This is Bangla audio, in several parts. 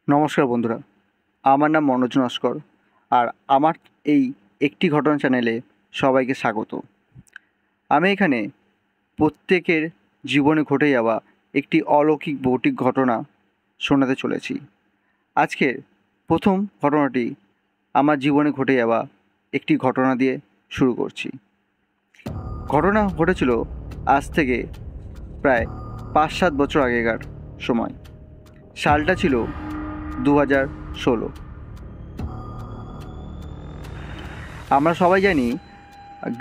নমস্কার বন্ধুরা, আমার নাম মনোজ নস্কর। আর আমার এই একটি ঘটনা চ্যানেলে সবাইকে স্বাগত। আমি এখানে প্রত্যেকের জীবনে ঘটে যাওয়া একটি অলৌকিক ভৌতিক ঘটনা শোনাতে চলেছি। আজকের প্রথম ঘটনাটি আমার জীবনে ঘটে যাওয়া একটি ঘটনা দিয়ে শুরু করছি। ঘটনা ঘটেছিল আজ থেকে প্রায় 5-7 বছর আগেকার সময়। সালটা ছিল 2016। আমরা সবাই জানি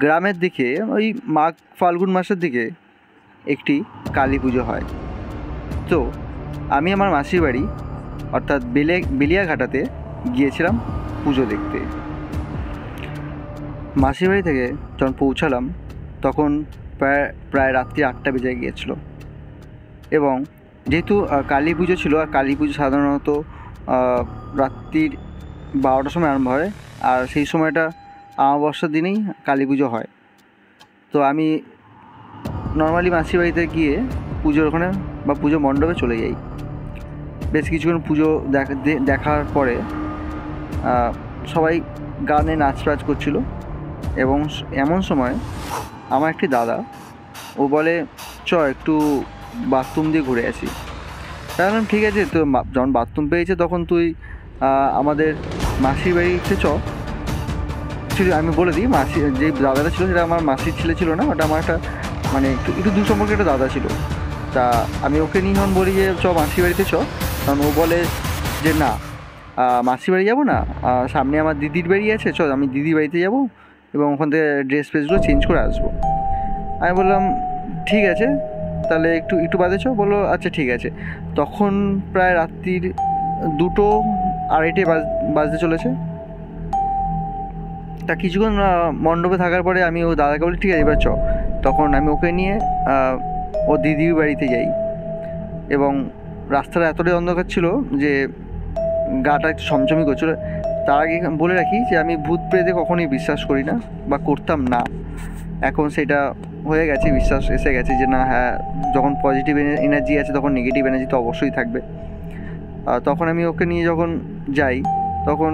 গ্রামের দিকে ওই মাঘ ফাল্গুন মাসের দিকে একটি কালী পুজো হয়। তো আমি আমার মাসির বাড়ি অর্থাৎ বেলিয়াঘাটাতে গিয়েছিলাম পুজো দেখতে। মাসির বাড়ি থেকে যখন পৌঁছালাম তখন প্রায় রাত্রি 8টা বেজে গিয়েছিল। এবং যেহেতু কালী পুজো ছিল, আর কালী পুজো সাধারণত রাত্রির 12টার সময় আরম্ভ হয়, আর সেই সময়টা অমাবস্যার দিনেই কালী পুজো হয়। তো আমি নর্মালি মাসির বাড়িতে গিয়ে পুজোর ওখানে বা পুজো মণ্ডপে চলে যাই। বেশ কিছুক্ষণ পুজো দেখার পরে সবাই গানে নাচ করছিল। এবং এমন সময় আমার একটি দাদা, ও বলে একটু বাথরুম দিয়ে ঘুরে আসি। বললাম ঠিক আছে, তো যখন বাথরুম পেয়েছে তখন তুই আমাদের মাসির বাড়িতে আমি বলে দিই, মাসি যে দাদাটা ছিল সেটা আমার মাসির ছেলে ছিল না, ওটা আমার একটা মানে একটু দূর সম্পর্কে একটা দাদা ছিল। তা আমি ওকে নিয়ে যখন বলি যে মাসির বাড়িতে তখন ও বলে যে না, মাসির বাড়ি যাবো না, সামনে আমার দিদির বাড়ি আছে, আমি দিদির বাড়িতে যাবো এবং ওখান থেকে ড্রেস ফ্রেসগুলো চেঞ্জ করে আসবো। আমি বললাম ঠিক আছে, তাহলে একটু বাদে বলো আচ্ছা ঠিক আছে। তখন প্রায় রাত্রির 2-2:30 বাজতে চলেছে। তা কিছুক্ষণ মণ্ডপে থাকার পরে আমি ও দাদাকে বলি ঠিক আছে এবার তখন আমি ওকে নিয়ে ও দিদির বাড়িতে যাই। এবং রাস্তাটা এতটাই অন্ধকার ছিল যে গাটা একটু ছমছমি করছিল। তার আগে বলে রাখি যে আমি ভূত প্রেতে কখনোই বিশ্বাস করি না বা করতাম না। এখন সেটা হয়ে গেছে, বিশ্বাস এসে গেছে যে না, হ্যাঁ, যখন পজিটিভ এনার্জি আছে তখন নেগেটিভ এনার্জি তো অবশ্যই থাকবে। তখন আমি ওকে নিয়ে যখন যাই তখন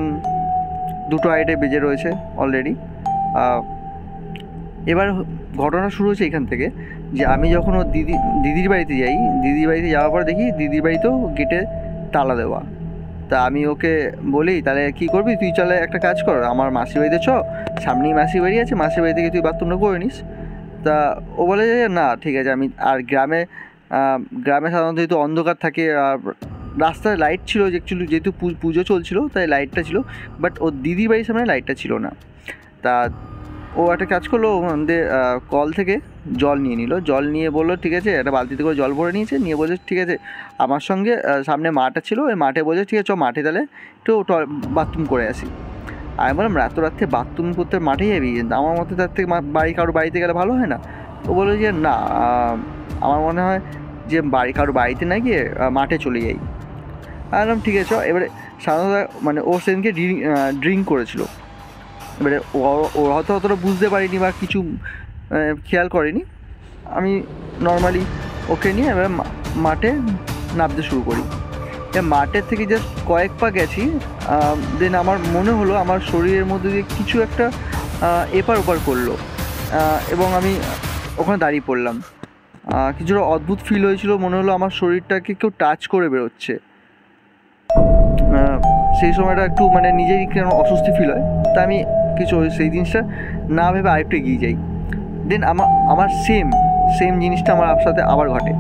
2:30 বেজে রয়েছে অলরেডি। এবার ঘটনা শুরু হয়েছে এখান থেকে যে আমি যখন ও দিদির বাড়িতে যাই, দিদির বাড়িতে যাওয়ার পর দেখি দিদির বাড়িতেও গেটে তালা দেওয়া। তা আমি ওকে বলি তাহলে কী করবি, তুই চলে একটা কাজ কর, আমার মাসির বাড়িতে সামনেই মাসির বাড়ি আছে, মাসির বাড়ি থেকে তুই বাথরুমটা করে নিস। তা ও বলে যে না ঠিক আছে। আমি আর গ্রামে সাধারণত যেহেতু অন্ধকার থাকে, আর রাস্তায় লাইট ছিল যেহেতু পুজো চলছিল তাই লাইটটা ছিল, বাট ওর দিদির বাড়ির সামনে লাইটটা ছিল না। তা ও একটা কাজ করলো, আমাদের কল থেকে জল নিয়ে নিল, জল নিয়ে বললো ঠিক আছে, একটা বালতিতে করে জল ভরে নিয়েছে, নিয়ে বলছে ঠিক আছে আমার সঙ্গে সামনে মাঠটা ছিল, ওই মাঠে বলছে ঠিক আছে মাঠে তাহলে একটু বাথরুম করে আসি। আমি বললাম রাত্রে বাথরুম করতে মাঠে যাবি, আমার মতে তার থেকে কারোর বাড়িতে গেলে ভালো হয় না? ও বললো যে না, আমার মনে হয় যে কারোর বাড়িতে না গিয়ে মাঠে চলে যাই। আমি বললাম ঠিক আছে। এবারে সাধারণত মানে ও সেদিনকে ড্রিঙ্ক করেছিল। এবারে ও হয়তো অতটা বুঝতে পারিনি বা কিছু খেয়াল করেনি। আমি নর্মালি ওকে নিয়ে এবার মাঠে নামতে শুরু করি। মাঠের থেকে জাস্ট কয়েক পা গেছি, দেন আমার মনে হলো আমার শরীরের মধ্যে দিয়ে কিছু একটা এপার ওপার করলো, এবং আমি ওখানে দাঁড়িয়ে পড়লাম। কিছুটা অদ্ভুত ফিল হয়েছিল, মনে হলো আমার শরীরটাকে কেউ টাচ করে বেরোচ্ছে। সেই সময়টা একটু মানে নিজেরই কেন অস্বস্তি ফিল হয়। তা আমি সেই জিনিসটা না ভেবে আরেকটু এগিয়ে যাই। দেন আমার সেম জিনিসটা আমার সাথে আবার ঘটে,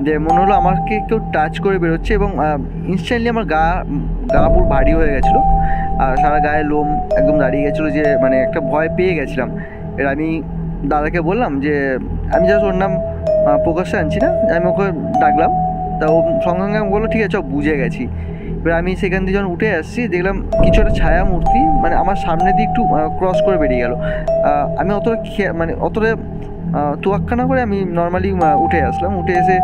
যে মনে হলো আমাকে কেউ টাচ করে বেরোচ্ছে, এবং ইনস্ট্যান্টলি আমার গা পুরো ভারী হয়ে গেছিলো, আর সারা গায়ে লোম একদম দাঁড়িয়ে গেছিলো, যে মানে একটা ভয় পেয়ে গেছিলাম। এর আমি দাদাকে বললাম যে আমি জাস্ট ওর নাম প্রকাশ্যে আনছি না, আমি ওকে ডাকলাম। তা ও সঙ্গে সঙ্গে বললো ঠিক আছে বুঝে গেছি। এবার আমি সেখান থেকে যখন উঠে আসছি দেখলাম কিছু একটা ছায়া মূর্তি মানে আমার সামনে দিয়ে একটু ক্রস করে বেরিয়ে গেল। আমি অতটা তোয়াক্কা না করে আমি নর্মালি উঠে আসলাম। উঠে এসে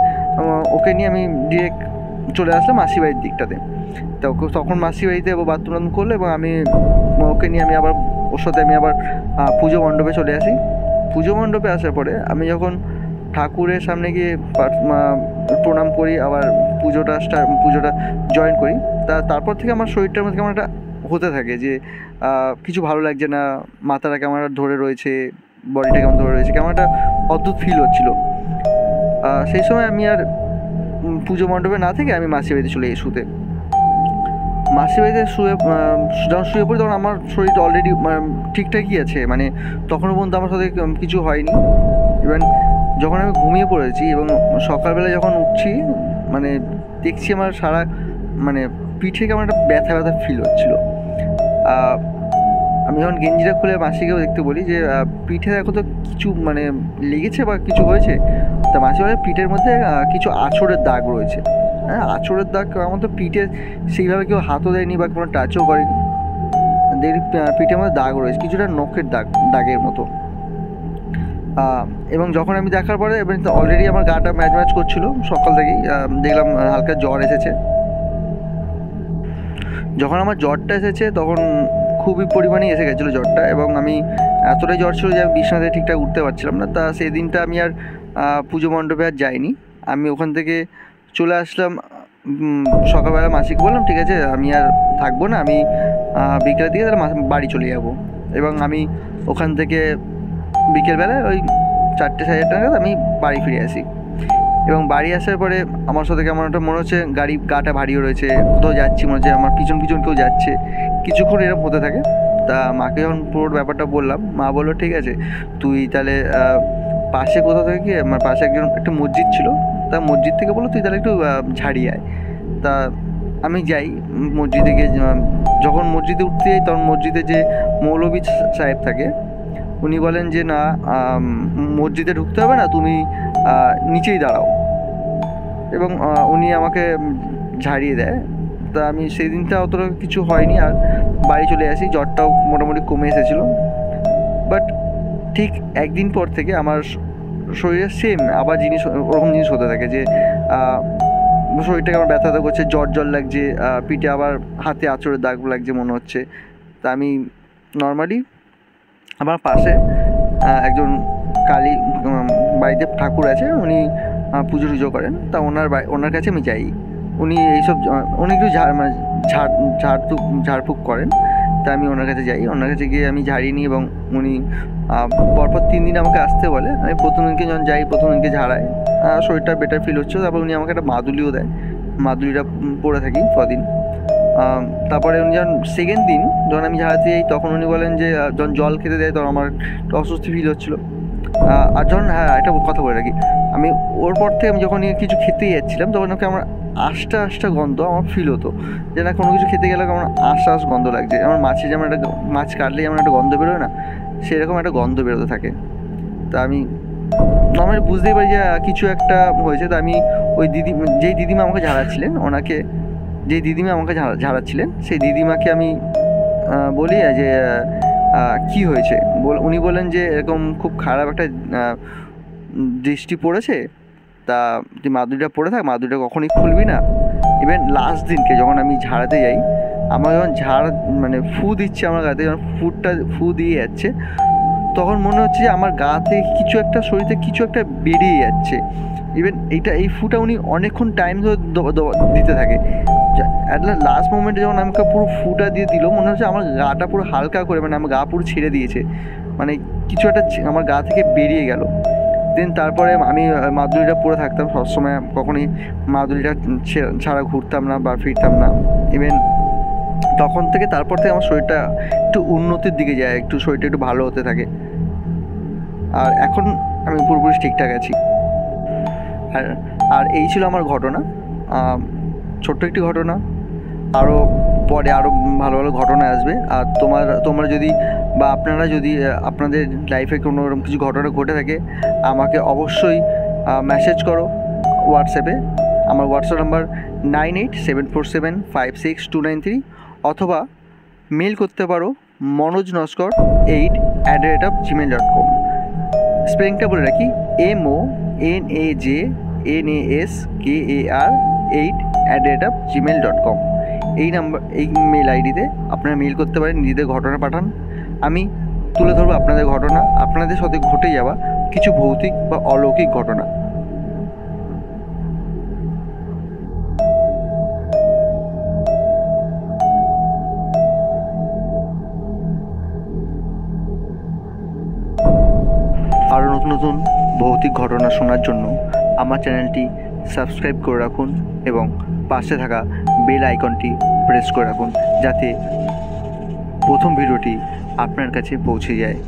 ওকে নিয়ে আমি ডিরেক্ট চলে আসলাম মাসির বাড়ির দিকটাতে। তো তখন মাসির বাড়িতে বাথরুম করলো, এবং আমি ওকে নিয়ে ওর সাথে আমি আবার পুজো মণ্ডপে চলে আসি। পুজো মণ্ডপে আসার পরে আমি যখন ঠাকুরের সামনে গিয়ে প্রণাম করি, আবার পুজোটা জয়েন করি, তারপর থেকে আমার শরীরটার মধ্যে কেমন একটা হতে থাকে যে কিছু ভালো লাগছে না, মাথাটা কেমন একটা ধরে রয়েছে, বডিটা কেমন ধরে রয়েছে, কেমন একটা অদ্ভুত ফিল হচ্ছিলো। সেই সময় আমি আর পুজো মণ্ডপে না থেকে আমি মাসির বাড়িতে চলে শুতে। মাসির বাড়িতে যখন শুয়ে পড়ি তখন আমার শরীরটা অলরেডি ঠিকঠাকই আছে, মানে তখনও পর্যন্ত আমার সাথে কিছু হয়নি। ইভেন যখন আমি ঘুমিয়ে পড়েছি এবং সকালবেলা যখন উঠছি, মানে দেখছি আমার সারা মানে পিঠে কেমন একটা ব্যথা ব্যথা ফিল হচ্ছিলো। আমি যখন গেঞ্জিটা খুলে মাসিকেও দেখতে বলি যে পিঠে দেখো তো কিছু মানে লেগেছে বা কিছু হয়েছে, তা মাসি বলে পিঠের মধ্যে কিছু আঁচড়ের দাগ রয়েছে। হ্যাঁ, আঁচড়ের দাগ, আমার তো পিঠে সেইভাবে কেউ হাতও দেয়নি বা কোনো টাচও করেনি, দেখি পিঠের মধ্যে দাগ রয়েছে, কিছুটা নখের দাগের মতো। এবং যখন আমি দেখার পরে এবার অলরেডি আমার গাটা ম্যাচ করছিল সকাল থেকেই, দেখলাম হালকা জ্বর এসেছে। যখন আমার জ্বরটা এসেছে তখন খুবই পরিমাণে এসে গেছিলো জ্বরটা, এবং আমি এতটাই জ্বর ছিল যে আমি বিছানাতে ঠিকঠাক উঠতে পারছিলাম না। তা সেই দিনটা আমি আর পুজো মণ্ডপে আর যাইনি, আমি ওখান থেকে চলে আসলাম। সকালবেলা মাসিকে বললাম ঠিক আছে আমি আর থাকবো না, আমি বিকেলের দিকে তাহলে বাড়ি চলে যাব। এবং আমি ওখান থেকে বিকেলবেলায় ওই 4টে সাড়ে 4টে নাগাদ আমি বাড়ি ফিরে আসি। এবং বাড়ি আসার পরে আমার সাথে কেমন একটা মনে হচ্ছে গাটা ভারীও রয়েছে, কোথাও যাচ্ছি মনে হচ্ছে আমার পিছন কেউ যাচ্ছে, কিছুক্ষণ এরকম হতে থাকে। তা মাকে যখন পুরো ব্যাপারটা বললাম, মা বললো ঠিক আছে তুই তাহলে পাশে কোথাও থেকে গিয়ে, আমার পাশে একটা মসজিদ ছিল, তা মসজিদ থেকে বললো তুই তাহলে একটু ঝাড়িয়ে আয়। তা আমি যাই মসজিদে গিয়ে, যখন মসজিদে উঠতে যাই তখন মসজিদে যে মৌলভী সাহেব থাকে উনি বলেন যে না মসজিদে ঢুকতে হবে না, তুমি নিচেই দাঁড়াও, এবং উনি আমাকে ঝাড়িয়ে দেয়। তা আমি সেই দিনটা অতটা কিছু হয়নি, আর বাড়ি চলে আসি, জ্বরটাও মোটামুটি কমে এসেছিলো। বাট ঠিক একদিন পর থেকে আমার শরীরে সেম আবার ওরকম জিনিস হতে থাকে যে শরীরটাকে আমার ব্যথা করছে, জ্বর লাগছে, পিঠে আবার হাতে আঁচড়ের দাগ লাগছে মনে হচ্ছে। তা আমি নর্মালি আমার পাশে একজন কালী বাড়িতে ঠাকুর আছে, উনি পুজো করেন, তা ওনার কাছে আমি যাই। উনি এইসব উনি একটু ঝাড়ফুঁক করেন, তা আমি ওনার কাছে যাই। ওনার কাছে গিয়ে আমি ঝাড়িয়ে নিই, এবং উনি পরপর 3 দিন আমাকে আসতে বলে। আমি প্রথম দিনকে যখন যাই প্রথম দিনকে ঝাড়াই, শরীরটা বেটার ফিল হচ্ছে। তারপর উনি আমাকে একটা মাদুলিও দেয়, মাদুলিটা পরে থাকি কদিন। তারপরে উনি যখন সেকেন্ড দিন যখন আমি ঝাড়াতে যাই তখন উনি বলেন যে যখন জল খেতে দেয় তখন আমার একটু অস্বস্তি ফিল হচ্ছিলো। আর যখন একটা কথা বলে রাখি, আমি ওর পর থেকে আমি যখন কিছু খেতেই যাচ্ছিলাম তখন ওকে আমার আষ্টা গন্ধ আমার ফিল হতো, যে না কোনো কিছু খেতে গেলে আমার আশ গন্ধ লাগছে। আমার মাছে যেমন একটা মাছ কাটলেই যেমন একটা গন্ধ বেরোয় না, সেরকম একটা গন্ধ বেরোতে থাকে। তা আমি নর্মালি বুঝতেই পারি যে কিছু একটা হয়েছে। তা আমি ওই যেই দিদিমা আমাকে ঝাড়াচ্ছিলেন সেই দিদিমাকে আমি বলি যে কি হয়েছে। উনি বলেন যে এরকম খুব খারাপ একটা দৃষ্টি পড়েছে, তা তুই মাদুরিটা পরে থাক, মাদুরিটা কখনই খুলবি না। ইভেন লাস্ট দিনকে যখন আমি ঝাড়াতে যাই, আমার যখন মানে ফু দিচ্ছে আমার গাতে, যখন ফু দিয়ে যাচ্ছে তখন মনে হচ্ছে যে আমার গা থেকে কিছু একটা, শরীরে কিছু একটা বেরিয়ে যাচ্ছে। ইভেন এই ফুটা উনি অনেকক্ষণ টাইম ধরে দিতে থাকে। অ্যাট লাস্ট মোমেন্টে যখন আমাকে পুরো ফুটা দিয়ে দিল, মনে হচ্ছে আমার গাটা পুরো হালকা করে, মানে আমার গা পুরো ছেড়ে দিয়েছে, মানে কিছু একটা আমার গা থেকে বেরিয়ে গেল। দেন তারপরে আমি মাদুলিটা পরে থাকতাম সবসময়, কখনই মাদুলিটা ছাড়া ঘুরতাম না বা ফিরতাম না। ইভেন তখন থেকে তারপর থেকে আমার শরীরটা একটু উন্নতির দিকে যায়, একটু শরীরটা একটু ভালো হতে থাকে, আর এখন আমি পুরোপুরি ঠিকঠাক আছি। আর এই ছিল আমার ঘটনা, ছোট্ট একটি ঘটনা। আরও পরে আরও ভালো ভালো ঘটনা আসবে। আর তোমরা যদি বা আপনারা যদি আপনাদের লাইফে কোনো এরকম কিছু ঘটনা ঘটে থাকে, আমাকে অবশ্যই মেসেজ করো হোয়াটসঅ্যাপে। আমার হোয়াটসঅ্যাপ নাম্বার 9874756293, অথবা মেল করতে পারো manojnoskor8@gmail.com। স্পেলিংটা বলে রাখি, MONAJNASKAR8@gmail.com। এই মেল আইডিতে আপনারা মেল করতে পারেন, নিজেদের ঘটনা পাঠান। আমি তুলে ধরবো আপনাদের ঘটনা, আপনাদের সাথে ঘটে যাওয়া কিছু ভৌতিক বা অলৌকিক ঘটনা। আরও নতুন নতুন ভৌতিক ঘটনা শোনার জন্য আমার চ্যানেলটি সাবস্ক্রাইব করে রাখুন এবং পাশে থাকা বেল আইকনটি প্রেস করে রাখুন, যাতে প্রথম ভিডিওটি আপনার কাছে পৌঁছে যায়।